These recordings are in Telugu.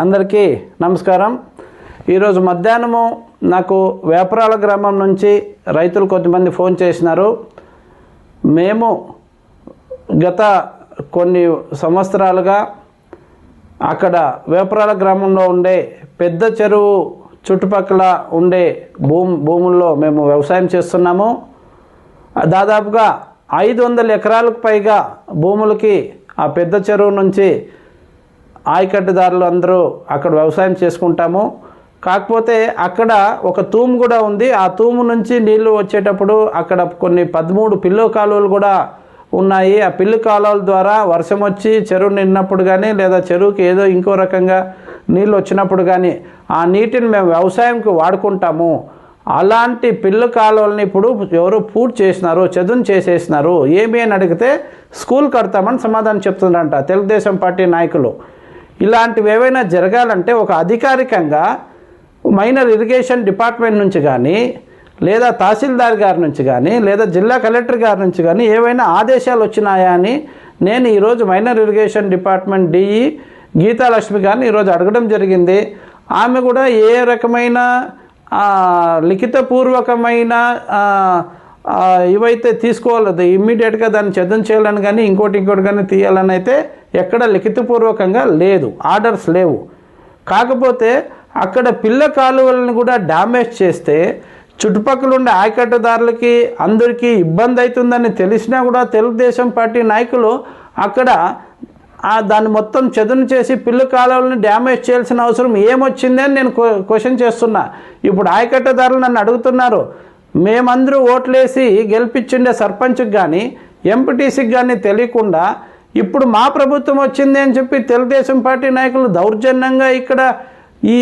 అందరికీ నమస్కారం। ఈరోజు మధ్యాహ్నము నాకు వేపరాల గ్రామం నుంచి రైతులు కొంతమంది ఫోన్ చేసినారు। మేము గత కొన్ని సంవత్సరాలుగా అక్కడ వేపరాల గ్రామంలో ఉండే పెద్ద చెరువు చుట్టుపక్కల ఉండే భూముల్లో మేము వ్యవసాయం చేస్తున్నాము। దాదాపుగా 500 ఎకరాలకు పైగా భూములకి ఆ పెద్ద చెరువు నుంచి ఆయకట్టుదారులు అందరూ అక్కడ వ్యవసాయం చేసుకుంటాము। కాకపోతే అక్కడ ఒక తూము కూడా ఉంది। ఆ తూము నుంచి నీళ్లు వచ్చేటప్పుడు అక్కడ కొన్ని 13 పిల్లు కాలువలు కూడా ఉన్నాయి। ఆ పిల్లు కాలువల ద్వారా వర్షం వచ్చి చెరువు నిండినప్పుడు కానీ లేదా చెరువుకి ఏదో ఇంకో రకంగా నీళ్ళు వచ్చినప్పుడు కానీ ఆ నీటిని మేము వ్యవసాయంకి వాడుకుంటాము। అలాంటి పిల్లు కాలువలని ఇప్పుడు ఎవరు పూర్తి చేసినారు, చదును చేసేసినారు। ఏమి అని అడిగితే స్కూల్ కడతామని సమాధానం చెప్తున్నారంట తెలుగుదేశం పార్టీ నాయకులు। ఇలాంటివి ఏవైనా జరగాలంటే ఒక అధికారికంగా మైనర్ ఇరిగేషన్ డిపార్ట్మెంట్ నుంచి కానీ లేదా తహసీల్దార్ గారి నుంచి కానీ లేదా జిల్లా కలెక్టర్ గారి నుంచి కానీ ఏవైనా ఆదేశాలు వచ్చినాయా అని నేను ఈరోజు minor irrigation department DE Geethalakshmi గారిని ఈరోజు అడగడం జరిగింది। ఆమె కూడా ఏ రకమైన లిఖితపూర్వకమైన ఇవైతే తీసుకోవాలి, ఇమ్మీడియట్గా దాన్ని చదును చేయాలని కానీ ఇంకోటి కానీ తీయాలని అయితే ఎక్కడ లిఖితపూర్వకంగా లేదు, ఆర్డర్స్ లేవు। కాకపోతే అక్కడ పిల్ల కాలువలను కూడా డ్యామేజ్ చేస్తే చుట్టుపక్కల ఉండే ఆయకట్టుదారులకి అందరికీ ఇబ్బంది అవుతుందని తెలిసినా కూడా తెలుగుదేశం పార్టీ నాయకులు అక్కడ దాన్ని మొత్తం చదును చేసి పిల్లు కాలువలను డ్యామేజ్ చేయాల్సిన అవసరం ఏమొచ్చింది అని నేను క్వశ్చన్ చేస్తున్నా। ఇప్పుడు ఆయకట్టుదారులు నన్ను అడుగుతున్నారు, మేమందరూ ఓట్లేసి గెలిపించిండే సర్పంచ్కి కానీ ఎంపీటీసీకి కానీ తెలియకుండా ఇప్పుడు మా ప్రభుత్వం వచ్చింది అని చెప్పి తెలుగుదేశం పార్టీ నాయకులు దౌర్జన్యంగా ఇక్కడ ఈ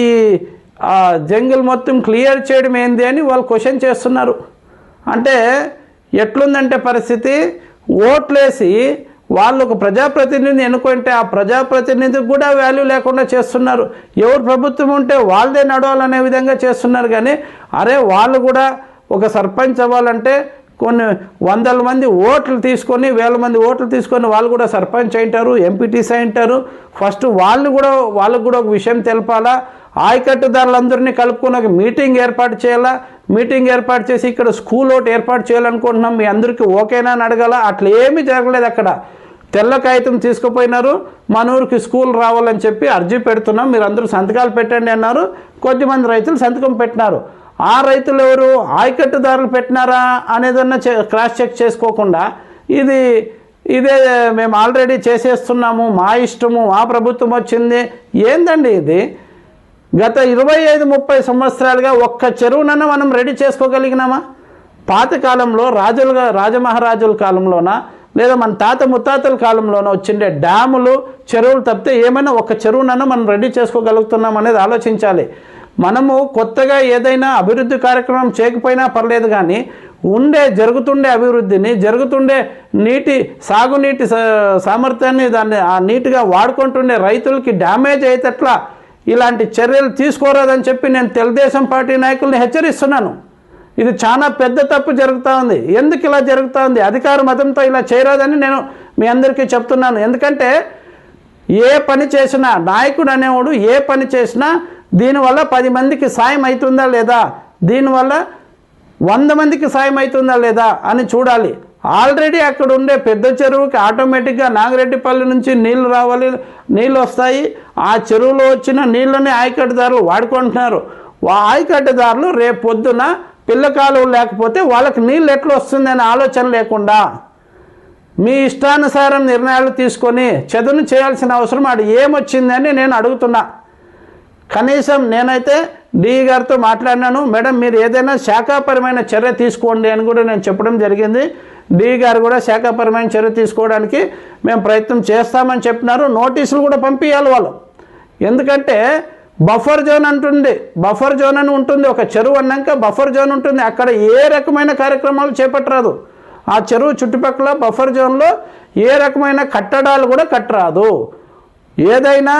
జంగిల్ మొత్తం క్లియర్ చేయడం ఏంది అని వాళ్ళు క్వశ్చన్ చేస్తున్నారు। అంటే ఎట్లుందంటే పరిస్థితి, ఓట్లేసి వాళ్ళు ఒక ప్రజాప్రతినిధిని ఎన్నుకుంటే ఆ ప్రజాప్రతినిధికి కూడా వాల్యూ లేకుండా చేస్తున్నారు। ఎవరు ప్రభుత్వం ఉంటే వాళ్ళదే నడవాలనే విధంగా చేస్తున్నారు। కానీ అరే వాళ్ళు కూడా ఒక సర్పంచ్ అవ్వాలంటే కొన్ని వందల మంది ఓట్లు తీసుకొని వేల మంది ఓట్లు తీసుకొని వాళ్ళు కూడా సర్పంచ్ అయింటారు, ఎంపీటీసీ అయింటారు। ఫస్ట్ వాళ్ళకు కూడా ఒక విషయం తెలపాలా, ఆయకట్టుదారులందరినీ కలుపుకొని ఒక మీటింగ్ ఏర్పాటు చేయాలా, మీటింగ్ ఏర్పాటు చేసి ఇక్కడ స్కూల్ ఒకటి ఏర్పాటు చేయాలనుకుంటున్నాం, మీ అందరికీ ఓకేనా అని అడగాల। అట్లా ఏమీ జరగలేదు। అక్కడ తెల్ల కాగితం తీసుకుపోయినారు, మన ఊరికి స్కూల్ రావాలని చెప్పి అర్జీ పెడుతున్నాం, మీరు అందరూ సంతకాలు పెట్టండి అన్నారు। కొద్దిమంది రైతులు సంతకం పెట్టినారు। ఆ రైతులు ఎవరు ఆయకట్టుదారులు పెట్టినారా అనేదన్నా క్రాస్ చెక్ చేసుకోకుండా ఇదే మేము ఆల్రెడీ చేసేస్తున్నాము, మా ఇష్టము, మా ప్రభుత్వం వచ్చింది ఏందండి ఇది? గత 25-30 సంవత్సరాలుగా ఒక్క చెరువునన్నా మనం రెడీ చేసుకోగలిగినామా? పాతకాలంలో రాజమహారాజుల కాలంలోనా లేదా మన తాత ముత్తాతల కాలంలోనో వచ్చిండే డ్యాములు చెరువులు తప్పితే ఏమైనా ఒక చెరువునన్నా మనం రెడీ చేసుకోగలుగుతున్నాం అనేది ఆలోచించాలి। మనము కొత్తగా ఏదైనా అభివృద్ధి కార్యక్రమం చేయకపోయినా పర్లేదు, కానీ జరుగుతుండే అభివృద్ధిని జరుగుతుండే సాగునీటి సామర్థ్యాన్ని దాన్ని నీట్గా వాడుకుంటుండే రైతులకి డ్యామేజ్ అయ్యేటట్లా ఇలాంటి చర్యలు తీసుకోరాదని చెప్పి నేను తెలుగుదేశం పార్టీ నాయకుల్ని హెచ్చరిస్తున్నాను। ఇది చాలా పెద్ద తప్పు జరుగుతూ ఉంది। ఎందుకు ఇలా జరుగుతూ ఉంది? అధికార మతంతో ఇలా చేయరాదని నేను మీ అందరికీ చెప్తున్నాను। ఎందుకంటే ఏ పని చేసినా నాయకుడు అనేవాడు ఏ పని చేసినా దీనివల్ల 10 మందికి సాయం అవుతుందా లేదా, దీనివల్ల 100 మందికి సాయం అవుతుందా లేదా అని చూడాలి। ఆల్రెడీ అక్కడ ఉండే పెద్ద చెరువుకి ఆటోమేటిక్గా నాగిరెడ్డిపల్లి నుంచి నీళ్ళు వస్తాయి। ఆ చెరువులో వచ్చిన నీళ్ళని ఆయకట్టుదారులు వాడుకుంటున్నారు। ఆయకట్టుదారులు రేపు పొద్దున పిల్ల కాలువలు లేకపోతే వాళ్ళకి నీళ్ళు ఎట్లా వస్తుందనే ఆలోచన లేకుండా మీ ఇష్టానుసారం నిర్ణయాలు తీసుకొని చదును చేయాల్సిన అవసరం ఏమొచ్చిందని నేను అడుగుతున్నా। కనీసం నేనైతే డి గారితో మాట్లాడినాను, మేడం మీరు ఏదైనా శాఖాపరమైన చర్య తీసుకోండి అని కూడా నేను చెప్పడం జరిగింది। డి గారు కూడా శాఖాపరమైన చర్య తీసుకోవడానికి మేము ప్రయత్నం చేస్తామని చెప్పినారు। నోటీసులు కూడా పంపించాలి వాళ్ళు, ఎందుకంటే బఫర్ జోన్ బఫర్ జోన్ అని ఉంటుంది, ఒక చెరువు అన్నాక బఫర్ జోన్ ఉంటుంది, అక్కడ ఏ రకమైన కార్యక్రమాలు చేపట్టరాదు। ఆ చెరువు చుట్టుపక్కల బఫర్ జోన్లో ఏ రకమైన కట్టడాలు కూడా కట్టరాదు। ఏదైనా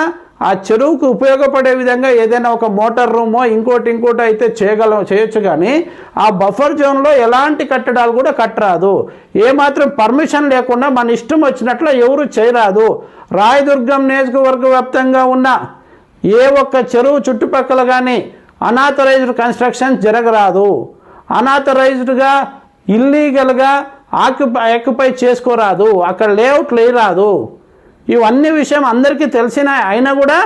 ఆ చెరువుకు ఉపయోగపడే విధంగా ఏదైనా ఒక మోటార్ రూమో ఇంకోటి అయితే చేయొచ్చు, కానీ ఆ బఫర్ జోన్లో ఎలాంటి కట్టడాలు కూడా కట్టరాదు। ఏమాత్రం పర్మిషన్ లేకుండా మన ఇష్టం వచ్చినట్లు ఎవరు చేయరాదు। రాయదుర్గం నియోజకవర్గ వ్యాప్తంగా ఉన్న ఏ ఒక్క చెరువు చుట్టుపక్కల కానీ అనాథరైజ్డ్ కన్స్ట్రక్షన్ జరగరాదు. అనాథరైజ్డ్గా ఇల్లీగల్గా ఆక్యుపై చేసుకోరాదు, అక్కడ లేఅవుట్ లేరాదు. ఇవన్నీ విషయం అందరికీ తెలిసిన అయినా కూడా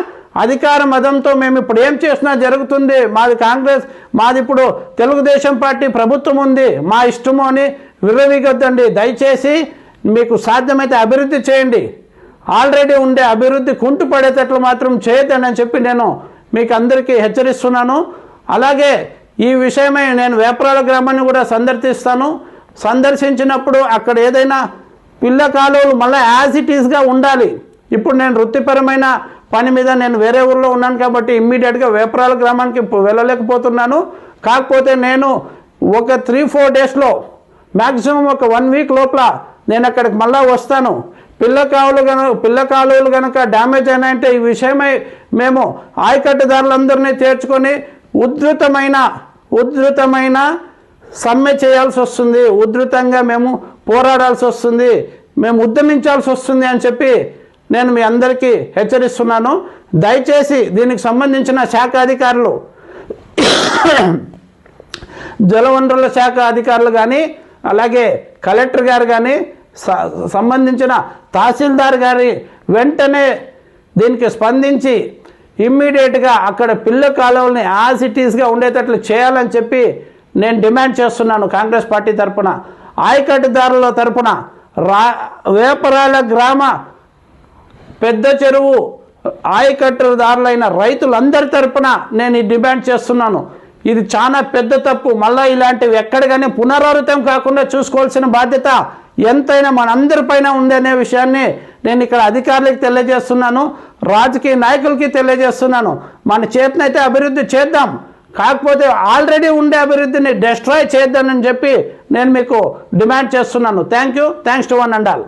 అధికార మదంతో మేము ఇప్పుడు ఏం చేసినా జరుగుతుంది, మాది కాంగ్రెస్, మాది ఇప్పుడు తెలుగుదేశం పార్టీ ప్రభుత్వం ఉంది, మా ఇష్టము అని విర్రవీగొద్దండి. దయచేసి మీకు సాధ్యమైతే అభివృద్ధి చేయండి, ఆల్రెడీ ఉండే అభివృద్ధి కుంటు పడేటట్లు మాత్రం చేయొద్దని అని చెప్పి నేను మీకు అందరికీ హెచ్చరిస్తున్నాను. అలాగే ఈ విషయమై నేను వేపరాల గ్రామాన్ని కూడా సందర్శిస్తాను. సందర్శించినప్పుడు అక్కడ ఏదైనా పిల్ల కాలువలు మళ్ళీ యాజ్ ఇట్ ఈస్గా ఉండాలి. ఇప్పుడు నేను వృత్తిపరమైన పని మీద నేను వేరే ఊళ్ళో ఉన్నాను కాబట్టి ఇమ్మీడియట్గా వేపరాల గ్రామానికి వెళ్ళలేకపోతున్నాను. కాకపోతే నేను ఒక 3-4 డేస్లో మ్యాక్సిమం ఒక 1 వీక్ లోపల నేను అక్కడికి మళ్ళీ వస్తాను. పిల్ల కాలువలు కనుక డ్యామేజ్ అయినాయంటే ఈ విషయమై మేము ఆయకట్టుదారులందరినీ చేర్చుకొని ఉధృతమైన సమ్మె చేయాల్సి వస్తుంది, ఉధృతంగా మేము పోరాడాల్సి వస్తుంది, మేము ఉద్యమించాల్సి వస్తుంది అని చెప్పి నేను మీ అందరికీ హెచ్చరిస్తున్నాను. దయచేసి దీనికి సంబంధించిన శాఖ అధికారులు, జలవనరుల శాఖ అధికారులు కానీ, అలాగే కలెక్టర్ గారు కానీ, సంబంధించిన తహసీల్దార్ గారి వెంటనే దీనికి స్పందించి ఇమ్మీడియట్గా అక్కడ పిల్ల కాలువల్ని యాజ్ ఇట్ ఈస్గా ఉండేటట్లు చేయాలని చెప్పి నేను డిమాండ్ చేస్తున్నాను. కాంగ్రెస్ పార్టీ తరఫున, ఆయకట్టుదారుల తరఫున, వేపరాల గ్రామ పెద్ద చెరువు ఆయకట్టుదారులైన రైతులందరి తరఫున నేను ఈ డిమాండ్ చేస్తున్నాను. ఇది చాలా పెద్ద తప్పు. మళ్ళీ ఇలాంటివి ఎక్కడ కానీ పునరావృతం కాకుండా చూసుకోవాల్సిన బాధ్యత ఎంతైనా మనందరిపైన ఉందనే విషయాన్ని నేను ఇక్కడ అధికారులకు తెలియజేస్తున్నాను, రాజకీయ నాయకులకి తెలియజేస్తున్నాను. మన చేతనైతే అభివృద్ధి చేద్దాం, కాకపోతే ఆల్రెడీ ఉండే అభివృద్ధిని డిస్ట్రాయ్ చేద్దామని చెప్పి నేను మీకు డిమాండ్ చేస్తున్నాను. Thanks to one and all.